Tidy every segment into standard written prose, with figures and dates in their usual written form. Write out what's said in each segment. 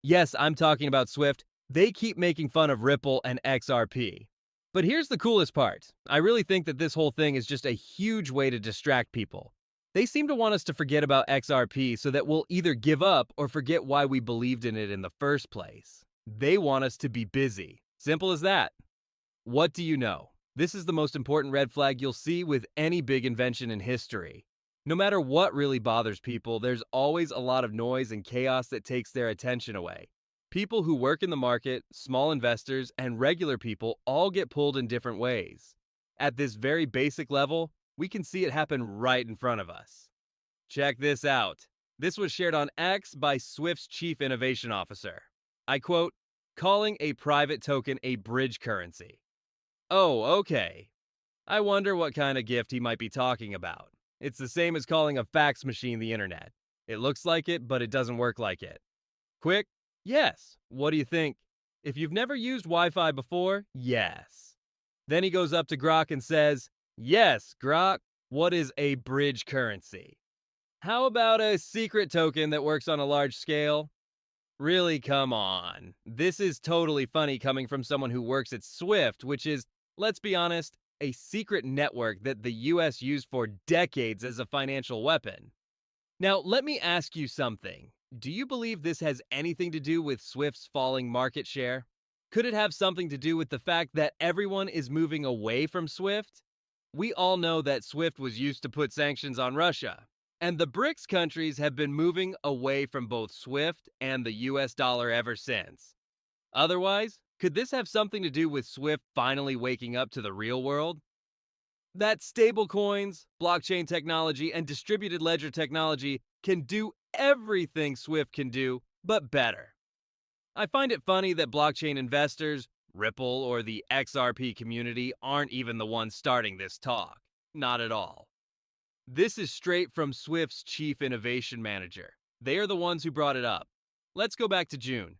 Yes, I'm talking about Swift. They keep making fun of Ripple and XRP. But here's the coolest part. I really think that this whole thing is just a huge way to distract people. They seem to want us to forget about XRP so that we'll either give up or forget why we believed in it in the first place. They want us to be busy. Simple as that. What do you know? This is the most important red flag you'll see with any big invention in history. No matter what really bothers people, there's always a lot of noise and chaos that takes their attention away. People who work in the market, small investors, and regular people all get pulled in different ways. At this very basic level, we can see it happen right in front of us. Check this out. This was shared on X by Swift's chief innovation officer. I quote, calling a private token a bridge currency. Oh, okay. I wonder what kind of gift he might be talking about. It's the same as calling a fax machine the internet. It looks like it, but it doesn't work like it. Quick? Yes. What do you think? If you've never used Wi-Fi before, yes. Then he goes up to Grok and says, yes, Grok, what is a bridge currency? How about a secret token that works on a large scale? Really, come on. This is totally funny coming from someone who works at Swift, which is, let's be honest, a secret network that the US used for decades as a financial weapon. Now, let me ask you something. Do you believe this has anything to do with Swift's falling market share? Could it have something to do with the fact that everyone is moving away from Swift? We all know that Swift was used to put sanctions on Russia, and the BRICS countries have been moving away from both Swift and the US dollar ever since. Otherwise, could this have something to do with Swift finally waking up to the real world? That stablecoins, blockchain technology, and distributed ledger technology can do everything Swift can do, but better. I find it funny that blockchain investors, Ripple, or the XRP community aren't even the ones starting this talk. Not at all. This is straight from Swift's chief innovation manager. They are the ones who brought it up. Let's go back to June.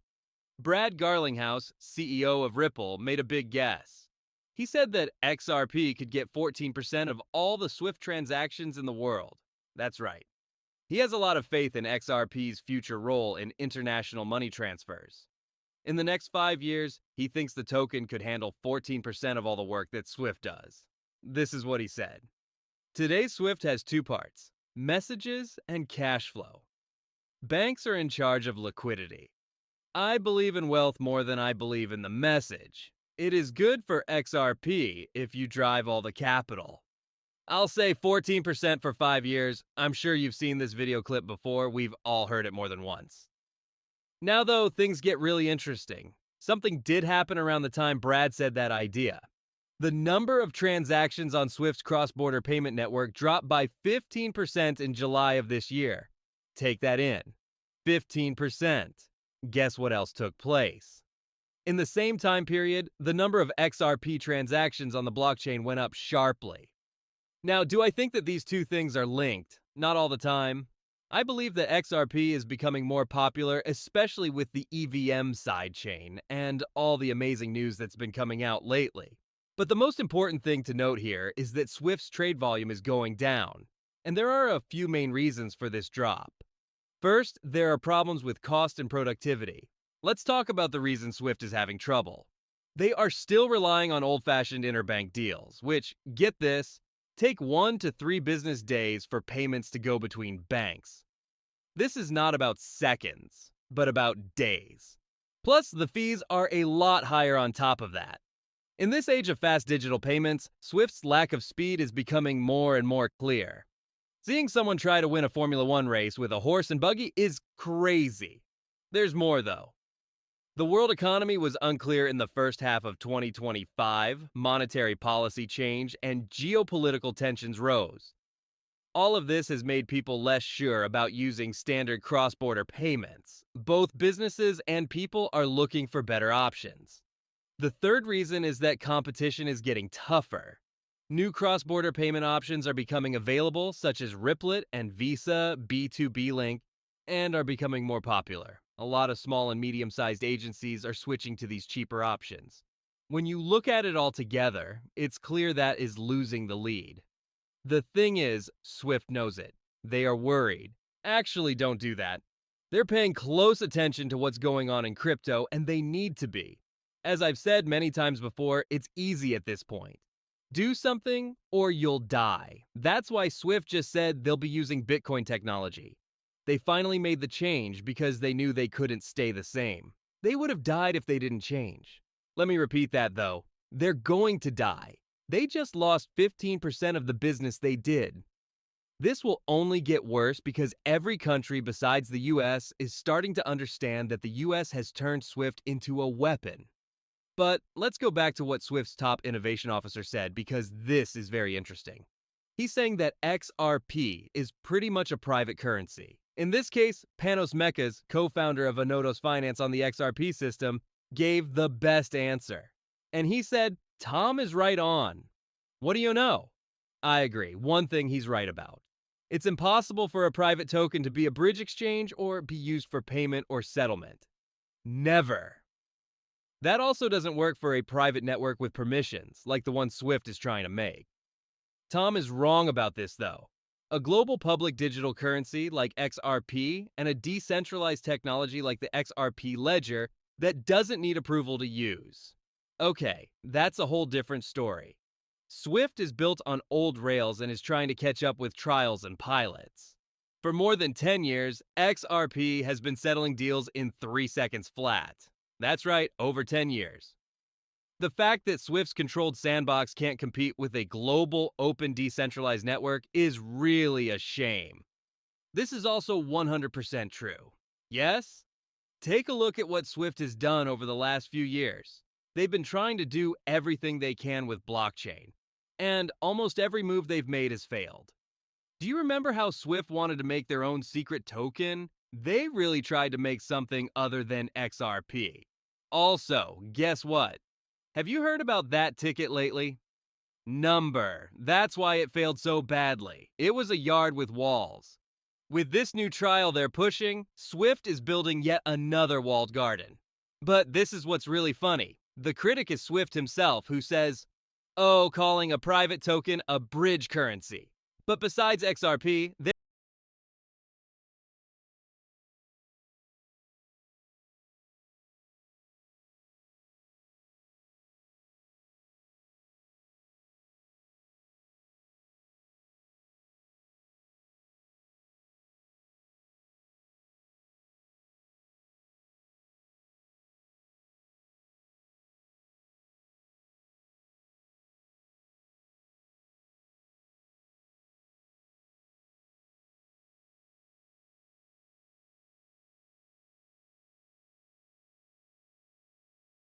Brad Garlinghouse, CEO of Ripple, made a big guess. He said that XRP could get 14% of all the Swift transactions in the world. That's right. He has a lot of faith in XRP's future role in international money transfers. In the next 5 years, he thinks the token could handle 14% of all the work that Swift does. This is what he said. Today, Swift has two parts: messages and cash flow. Banks are in charge of liquidity. I believe in wealth more than I believe in the message. It is good for XRP if you drive all the capital. I'll say 14% for 5 years. I'm sure you've seen this video clip before. We've all heard it more than once. Now, though, things get really interesting. Something did happen around the time Brad said that idea. The number of transactions on Swift's cross-border payment network dropped by 15% in July of this year. Take that in. 15%. Guess what else took place? In the same time period, the number of XRP transactions on the blockchain went up sharply. Now, do I think that these two things are linked? Not all the time. I believe that XRP is becoming more popular, especially with the EVM sidechain and all the amazing news that's been coming out lately. But the most important thing to note here is that Swift's trade volume is going down, and there are a few main reasons for this drop. First, there are problems with cost and productivity. Let's talk about the reason Swift is having trouble. They are still relying on old-fashioned interbank deals, which, get this, take 1 to 3 business days for payments to go between banks. This is not about seconds, but about days. Plus, the fees are a lot higher on top of that. In this age of fast digital payments, Swift's lack of speed is becoming more and more clear. Seeing someone try to win a Formula One race with a horse and buggy is crazy. There's more, though. The world economy was unclear in the first half of 2025, monetary policy change, and geopolitical tensions rose. All of this has made people less sure about using standard cross-border payments. Both businesses and people are looking for better options. The third reason is that competition is getting tougher. New cross-border payment options are becoming available, such as Ripple and Visa B2B Link, and are becoming more popular. A lot of small and medium-sized agencies are switching to these cheaper options. When you look at it all together, it's clear that is losing the lead. The thing is, Swift knows it. They are worried. Actually, don't do that. They're paying close attention to what's going on in crypto, and they need to be. As I've said many times before, it's easy at this point. Do something or you'll die. That's why Swift just said they'll be using Bitcoin technology. They finally made the change because they knew they couldn't stay the same. They would have died if they didn't change. Let me repeat that though. They're going to die. They just lost 15% of the business they did. This will only get worse because every country besides the US is starting to understand that the US has turned Swift into a weapon. But let's go back to what Swift's top innovation officer said because this is very interesting. He's saying that XRP is pretty much a private currency. In this case, Panos Mekkas, co-founder of Anodos Finance on the XRP system, gave the best answer. And he said, Tom is right on. What do you know? I agree. One thing he's right about. It's impossible for a private token to be a bridge exchange or be used for payment or settlement. Never. That also doesn't work for a private network with permissions, like the one Swift is trying to make. Tom is wrong about this, though. A global public digital currency like XRP and a decentralized technology like the XRP ledger that doesn't need approval to use. Okay, that's a whole different story. Swift is built on old rails and is trying to catch up with trials and pilots. For more than 10 years, XRP has been settling deals in 3 seconds flat. That's right, over 10 years. The fact that Swift's controlled sandbox can't compete with a global, open, decentralized network is really a shame. This is also 100% true. Yes? Take a look at what Swift has done over the last few years. They've been trying to do everything they can with blockchain, and almost every move they've made has failed. Do you remember how Swift wanted to make their own secret token? They really tried to make something other than XRP. Also, guess what? Have you heard about that ticket lately? Number. That's why it failed so badly. It was a yard with walls. With this new trial they're pushing, Swift is building yet another walled garden. But this is what's really funny. The critic is Swift himself, who says, oh, calling a private token a bridge currency. But besides XRP,